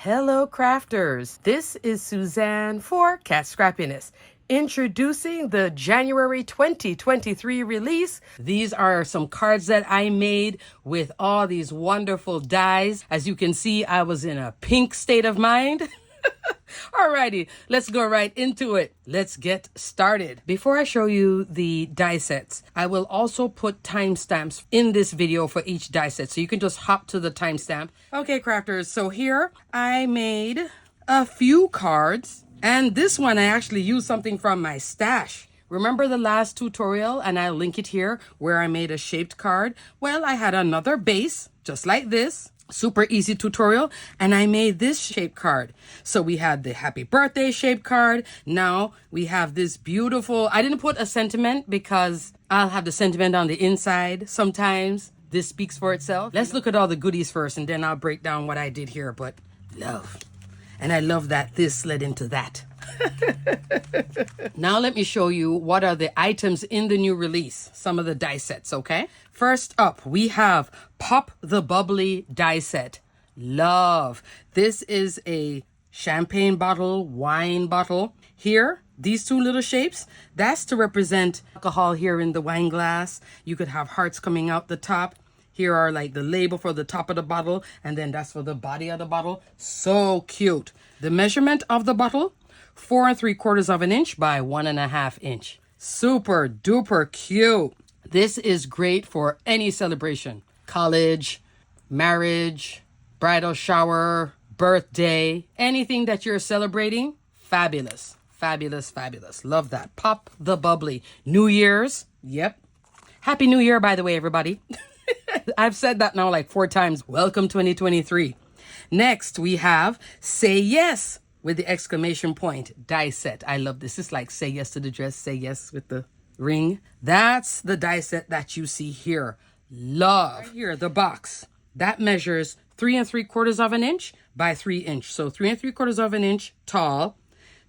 Hello crafters, this is Suzanne for Kat Scrappiness. Introducing the January 2023 release. These are some cards that I made with all these wonderful dies. As you can see, I was in a pink state of mind. Alrighty, let's go right into it. Let's get started. Before I show you the die sets, I will also put timestamps in this video for each die set, so you can just hop to the timestamp. Okay, crafters, so here I made a few cards, and this one I actually used something from my stash. Remember the last tutorial, and I'll link it here, where I made a shaped card? Well, I had another base, just like this. Super easy tutorial, and I made this shape card. So we had the happy birthday shape card. Now we have this beautiful, I didn't put a sentiment because I'll have the sentiment on the inside sometimes. This speaks for itself. Let's look at all the goodies first, and then I'll break down what I did here. But love. And I love that this led into that. Now let me show you what are the items in the new release. Some of the die sets, okay? First up, we have Pop the Bubbly Die Set. Love. This is a champagne bottle, wine bottle. Here, these two little shapes, that's to represent alcohol here in the wine glass. You could have hearts coming out the top. Here are like the label for the top of the bottle, and then that's for the body of the bottle. So cute. The measurement of the bottle, 4 3/4 inch by 1.5 inch. Super duper cute. This is great for any celebration. College, marriage, bridal shower, birthday, anything that you're celebrating. Fabulous, fabulous, fabulous. Love that. Pop the Bubbly. New Year's. Yep. Happy New Year, by the way, everybody. I've said that now like 4 times. Welcome 2023. Next, we have Say Yes with the exclamation point die set. I love this. It's like say yes to the dress, say yes with the ring. That's the die set that you see here. Love. Right here, the box. That measures 3 3/4 inch by 3 inch. So 3 3/4 inch tall,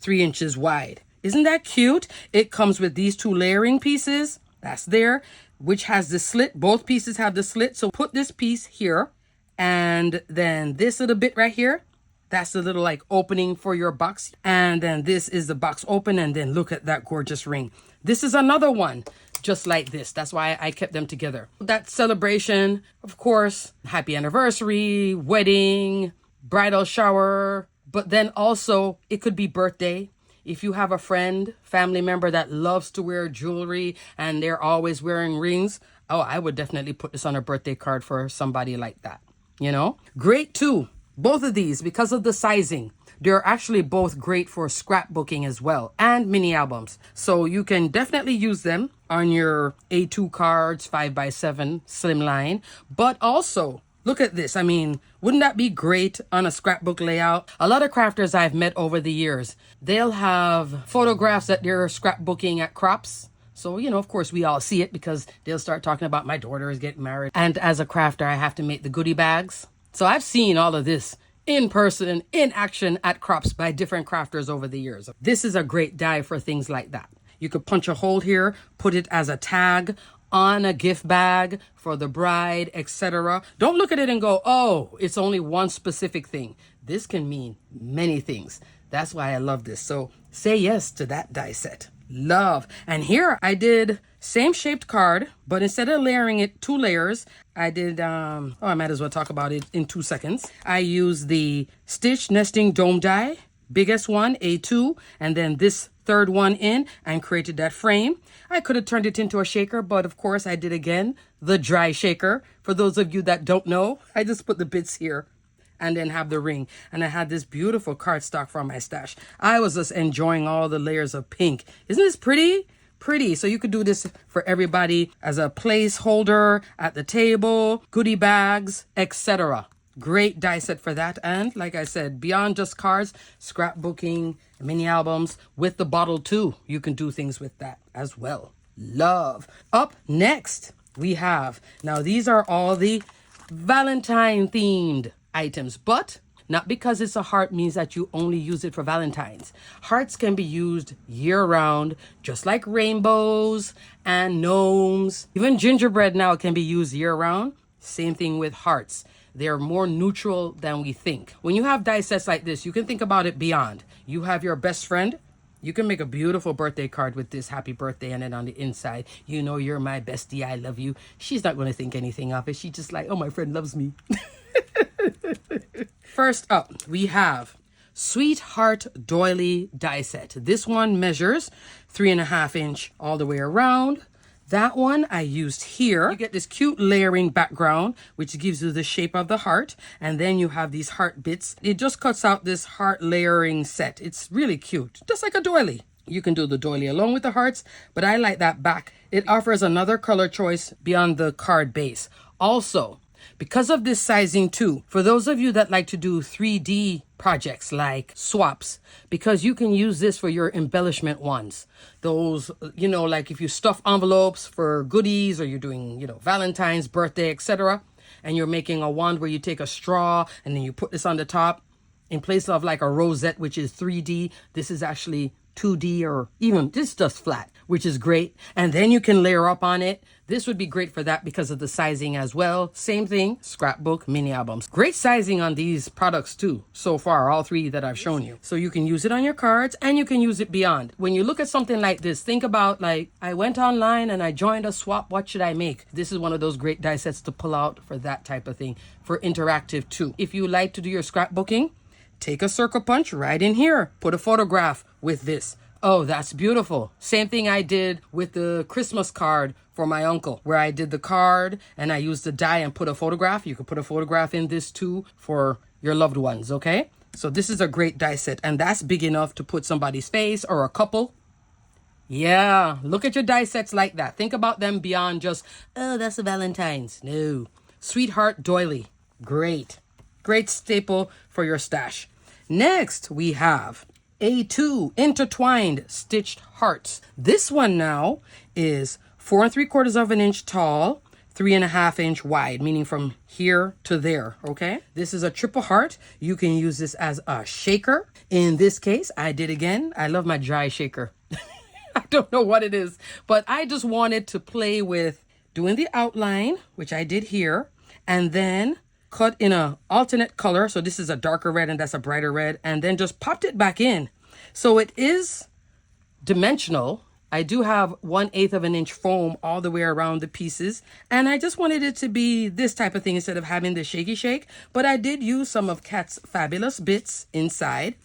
3 inches wide. Isn't that cute? It comes with these 2 layering pieces. That's there, which has the slit. Both pieces have the slit. So put this piece here, and then this little bit right here, that's the little like opening for your box. And then this is the box open, and then look at that gorgeous ring. This is another one just like this. That's why I kept them together. That celebration, of course, happy anniversary, wedding, bridal shower, but then also it could be birthday. If you have a friend, family member that loves to wear jewelry and they're always wearing rings, oh, I would definitely put this on a birthday card for somebody like that. You know, great too. Both of these, because of the sizing, they're actually both great for scrapbooking as well, and mini albums. So you can definitely use them on your A2 cards, 5x7 slimline. But also, look at this. I mean, wouldn't that be great on a scrapbook layout? A lot of crafters I've met over the years, they'll have photographs that they're scrapbooking at crops. So, you know, of course, we all see it because they'll start talking about my daughter is getting married. And as a crafter, I have to make the goodie bags. So I've seen all of this in person, in action at crops by different crafters over the years. This is a great die for things like that. You could punch a hole here, put it as a tag on a gift bag for the bride, etc. Don't look at it and go, oh, it's only one specific thing. This can mean many things. That's why I love this. So say yes to that die set. Love. And here I did same shaped card, but instead of layering it 2 layers, I did, I might as well talk about it in 2 seconds. I used the stitch nesting dome die, biggest one, A2, and then this third one in, and created that frame. I could have turned it into a shaker, but of course I did again, the dry shaker. For those of you that don't know, I just put the bits here and then have the ring. And I had this beautiful cardstock from my stash. I was just enjoying all the layers of pink. Isn't this pretty? Pretty. So you could do this for everybody as a placeholder at the table, goodie bags, etc. Great die set for that. And like I said, beyond just cards, scrapbooking, mini albums with the bottle too. You can do things with that as well. Love. Up next, we have, now these are all the Valentine themed items, but not because it's a heart means that you only use it for Valentine's. Hearts can be used year-round, just like rainbows and gnomes. Even gingerbread now can be used year-round. Same thing with hearts. They're more neutral than we think. When you have die sets like this, you can think about it beyond. You have your best friend. You can make a beautiful birthday card with this happy birthday, and then on the inside, you know, you're my bestie, I love you. She's not going to think anything of it. She's just like, oh, my friend loves me. First up, we have Sweetheart Doily Die Set. This one measures 3.5 inch all the way around. That one I used here. You get this cute layering background, which gives you the shape of the heart. And then you have these heart bits. It just cuts out this heart layering set. It's really cute, just like a doily. You can do the doily along with the hearts, but I like that back. It offers another color choice beyond the card base. Also, because of this sizing too, for those of you that like to do 3D projects like swaps, because you can use this for your embellishment ones. Those, you know, like if you stuff envelopes for goodies, or you're doing, you know, Valentine's, birthday, etc., and you're making a wand where you take a straw and then you put this on the top in place of like a rosette, which is 3D. This is actually 2D, or even this just flat, which is great. And then you can layer up on it. This would be great for that because of the sizing as well. Same thing, scrapbook, mini albums. Great sizing on these products too, so far, all three that I've shown you. So you can use it on your cards and you can use it beyond. When you look at something like this, think about like, I went online and I joined a swap, what should I make? This is one of those great die sets to pull out for that type of thing, for interactive too. If you like to do your scrapbooking, take a circle punch right in here. Put a photograph with this. Oh, that's beautiful. Same thing I did with the Christmas card for my uncle, where I did the card and I used the die and put a photograph. You could put a photograph in this too for your loved ones, okay? So this is a great die set, and that's big enough to put somebody's face or a couple. Yeah, look at your die sets like that. Think about them beyond just, oh, that's a Valentine's. No. Sweetheart Doily. Great. Great staple for your stash. Next, we have A2 Intertwined Stitched Hearts. This one now is 4 3/4 inch tall, 3.5 inch wide, meaning from here to there, okay? This is a triple heart. You can use this as a shaker. In this case, I did again. I love my dry shaker. I don't know what it is, but I just wanted to play with doing the outline, which I did here, and then cut in a alternate color. So this is a darker red and that's a brighter red, and then just popped it back in. So it is dimensional. I do have 1/8 inch foam all the way around the pieces, and I just wanted it to be this type of thing instead of having the shaky shake. But I did use some of Kat's fabulous bits inside.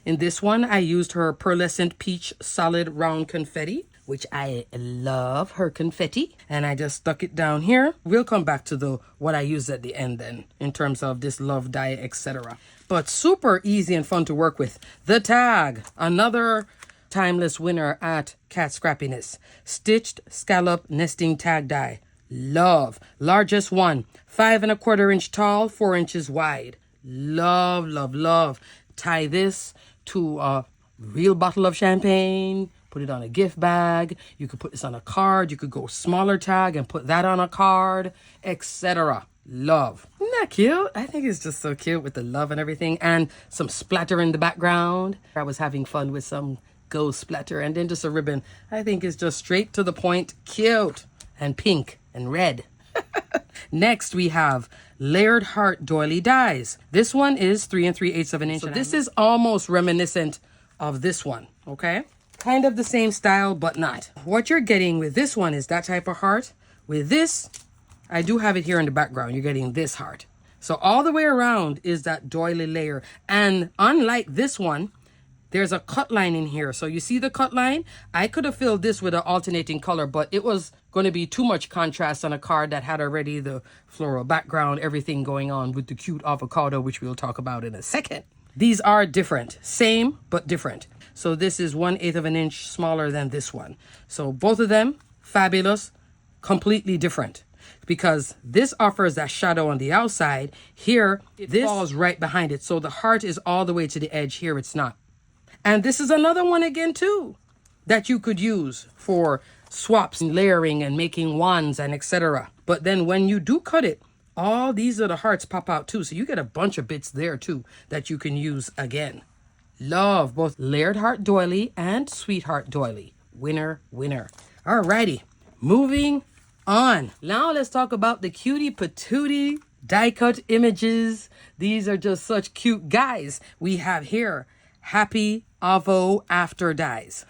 In this one, I used her pearlescent peach solid round confetti, which I love her confetti, and I just stuck it down here. We'll come back to the what I used at the end then in terms of this love die, etc. But super easy and fun to work with. The tag, another timeless winner at Kat Scrappiness. Stitched scallop nesting tag die. Love. Largest one, 5 1/4 inch tall, 4 inches wide. Love, love, love. Tie this to a real bottle of champagne. Put it on a gift bag. You could put this on a card. You could go smaller tag and put that on a card, etc. Love. Isn't that cute? I think it's just so cute with the love and everything, and some splatter in the background. I was having fun with some gold splatter, and then just a ribbon. I think it's just straight to the point, cute, and pink and red. Next, we have Layered Heart Doily Dies. This one is 3 3/8 inch. So this is almost reminiscent of this one, okay? Kind of the same style, but not. What you're getting with this one is that type of heart. With this, I do have it here in the background. You're getting this heart. So all the way around is that doily layer. And unlike this one, there's a cut line in here. So you see the cut line? I could have filled this with an alternating color, but it was going to be too much contrast on a card that had already the floral background, everything going on with the cute avocado, which we'll talk about in a second. These are different. Same, but different. So this is 1/8 inch smaller than this one. So both of them, fabulous, completely different. Because this offers that shadow on the outside. Here, this falls right behind it. So the heart is all the way to the edge. Here, it's not. And this is another one again, too, that you could use for swaps and layering and making wands and etc. But then when you do cut it, all these little hearts pop out, too. So you get a bunch of bits there, too, that you can use again. Love both Layered Heart Doily and Sweetheart Doily. Winner, winner. Alrighty, moving on. Now let's talk about the Cutie Patootie die cut images. These are just such cute guys. We have here happy Avo-After dies.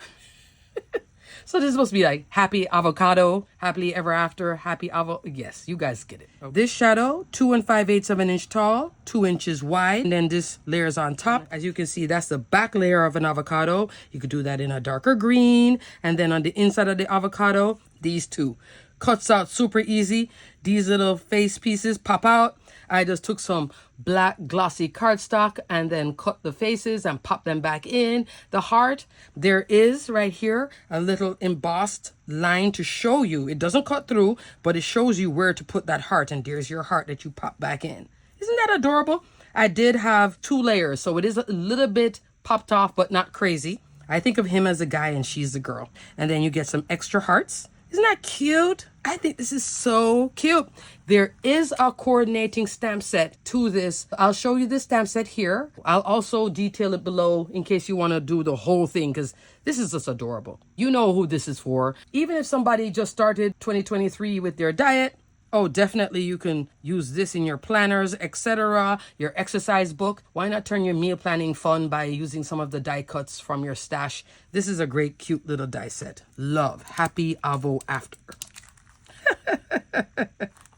So this is supposed to be like happy avocado, happily ever after, happy avo. Yes, you guys get it. Okay. This shadow, 2 5/8 of an inch tall, 2 inches wide. And then this layers on top. As you can see, that's the back layer of an avocado. You could do that in a darker green. And then on the inside of the avocado, these two. Cuts out super easy. These little face pieces pop out. I just took some black glossy cardstock and then cut the faces and pop them back in. The heart, there is right here a little embossed line to show you. It doesn't cut through, but it shows you where to put that heart. And there's your heart that you pop back in. Isn't that adorable? I did have 2 layers, so it is a little bit popped off, but not crazy. I think of him as a guy and she's the girl. And then you get some extra hearts. Isn't that cute? I think this is so cute. There is a coordinating stamp set to this. I'll show you the stamp set here. I'll also detail it below in case you want to do the whole thing because this is just adorable. You know who this is for. Even if somebody just started 2023 with their diet, oh, definitely you can use this in your planners, etc., your exercise book. Why not turn your meal planning fun by using some of the die cuts from your stash? This is a great, cute little die set. Love. Happy Avo-After.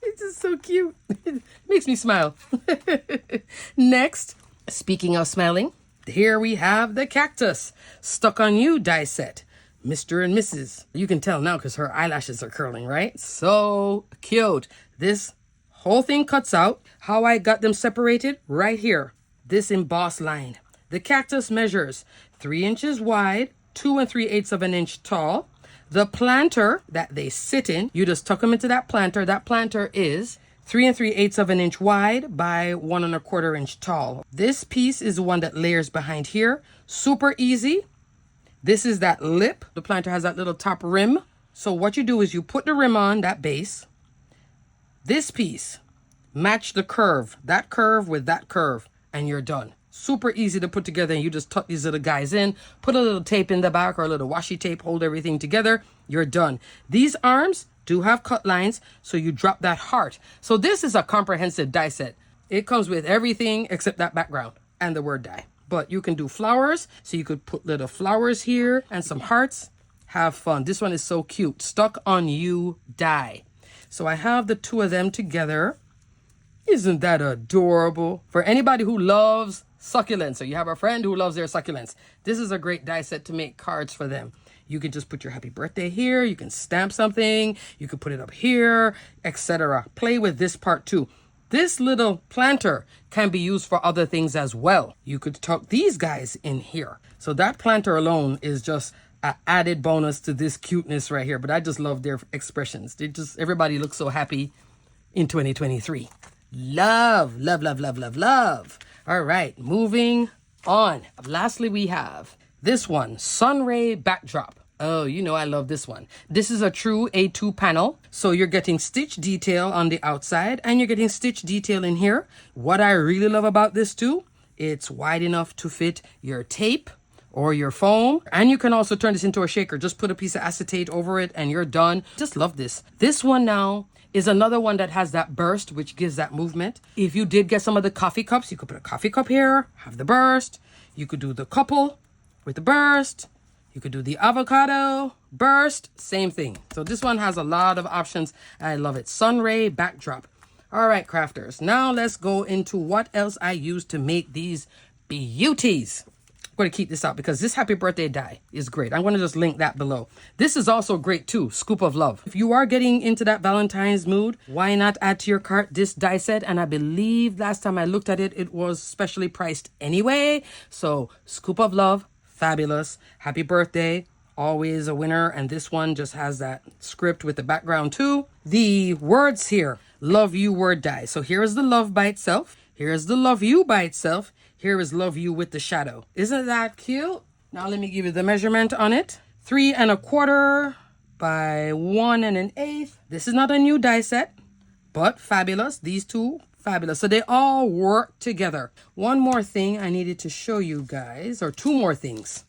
It's just so cute. It makes me smile. Next, speaking of smiling, here we have the cactus. Stuck on You die set. Mr. and Mrs. You can tell now because her eyelashes are curling, right? So cute. This whole thing cuts out. How I got them separated? Right here. This embossed line. The cactus measures 3 inches wide, 2 3/8 of an inch tall. The planter that they sit in, you just tuck them into that planter. That planter is 3 3/8 of an inch wide by 1 1/4 inch tall. This piece is the one that layers behind here. Super easy. This is that lip. The planter has that little top rim. So what you do is you put the rim on, that base. This piece, match the curve. That curve with that curve, and you're done. Super easy to put together, and you just tuck these little guys in. Put a little tape in the back or a little washi tape, hold everything together. You're done. These arms do have cut lines, so you drop that heart. So this is a comprehensive die set. It comes with everything except that background and the word die. But you can do flowers, so you could put little flowers here and some hearts. Have fun. This one is so cute. Stuck on You die. So I have the 2 of them together. Isn't that adorable? For anybody who loves succulents, or you have a friend who loves their succulents, this is a great die set to make cards for them. You can just put your happy birthday here. You can stamp something. You can put it up here, etc. Play with this part too. This little planter can be used for other things as well. You could tuck these guys in here. So that planter alone is just an added bonus to this cuteness right here. But I just love their expressions. Everybody looks so happy in 2023. Love, love, love, love, love, love. All right, moving on. Lastly, we have this one, Sunray Backdrop. Oh, you know I love this one. This is a true A2 panel. So you're getting stitch detail on the outside and you're getting stitch detail in here. What I really love about this too, it's wide enough to fit your tape or your foam. And you can also turn this into a shaker. Just put a piece of acetate over it and you're done. Just love this. This one now is another one that has that burst, which gives that movement. If you did get some of the coffee cups, you could put a coffee cup here, have the burst. You could do the couple with the burst. You could do the avocado, burst, same thing. So this one has a lot of options. I love it. Sunray Backdrop. All right, crafters. Now let's go into what else I use to make these beauties. I'm going to keep this out because this happy birthday die is great. I'm going to just link that below. This is also great too. Scoop of love. If you are getting into that Valentine's mood, why not add to your cart this die set? And I believe last time I looked at it, it was specially priced anyway. So scoop of love. Fabulous. Happy birthday. Always a winner. And this one just has that script with the background too. The words here. Love you word die. So here is the love by itself. Here is the love you by itself. Here is love you with the shadow. Isn't that cute? Now let me give you the measurement on it. 3 1/4 by 1 1/8. This is not a new die set, but fabulous. These two, fabulous. So they all work together. One more thing I needed to show you guys, or 2 more things.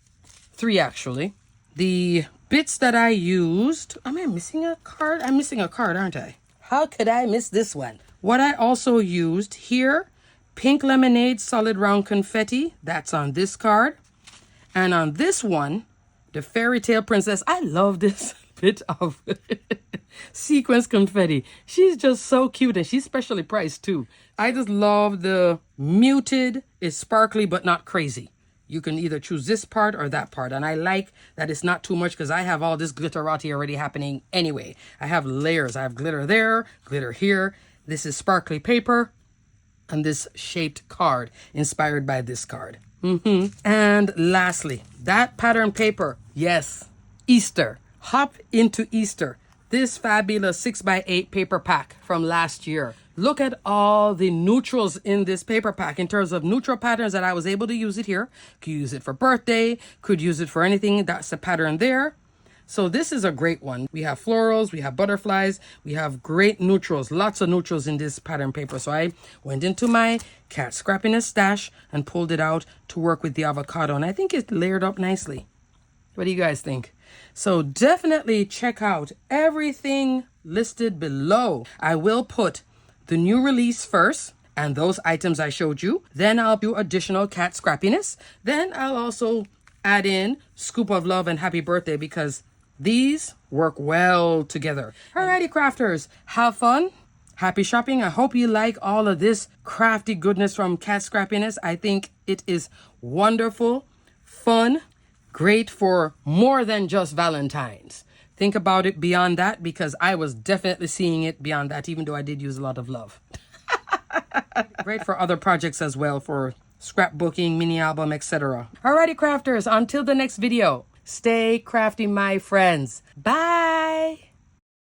3 actually. The bits that I used. Am I missing a card? I'm missing a card, aren't I? How could I miss this one? What I also used here, Pink Lemonade Solid Round Confetti. That's on this card. And on this one, the Fairy Tale Princess. I love this bit of sequence confetti. She's just so cute, and she's specially priced too. I just love the muted, is sparkly but not crazy. You can either choose this part or that part. And I like that it's not too much because I have all this glitterati already happening anyway. I have layers. I have glitter there, glitter here. This is sparkly paper and this shaped card inspired by this card. And lastly, that pattern paper. Yes, Easter. Hop into Easter. This fabulous 6x8 paper pack from last year. Look at all the neutrals in this paper pack in terms of neutral patterns that I was able to use it here. Could use it for birthday, could use it for anything. That's the pattern there. So this is a great one. We have florals, we have butterflies, we have great neutrals, lots of neutrals in this pattern paper. So I went into my Kat Scrappiness stash and pulled it out to work with the avocado. And I think it layered up nicely. What do you guys think? So definitely check out everything listed below. I will put the new release first and those items I showed you. Then I'll do additional Kat Scrappiness. Then I'll also add in Scoop of Love and Happy Birthday because these work well together. Alrighty, crafters, have fun. Happy shopping. I hope you like all of this crafty goodness from Kat Scrappiness. I think it is wonderful, fun, great for more than just Valentine's. Think about it beyond that because I was definitely seeing it beyond that, even though I did use a lot of love. Great for other projects as well, for scrapbooking, mini album, etc. Alrighty, crafters, until the next video, stay crafty, my friends. Bye.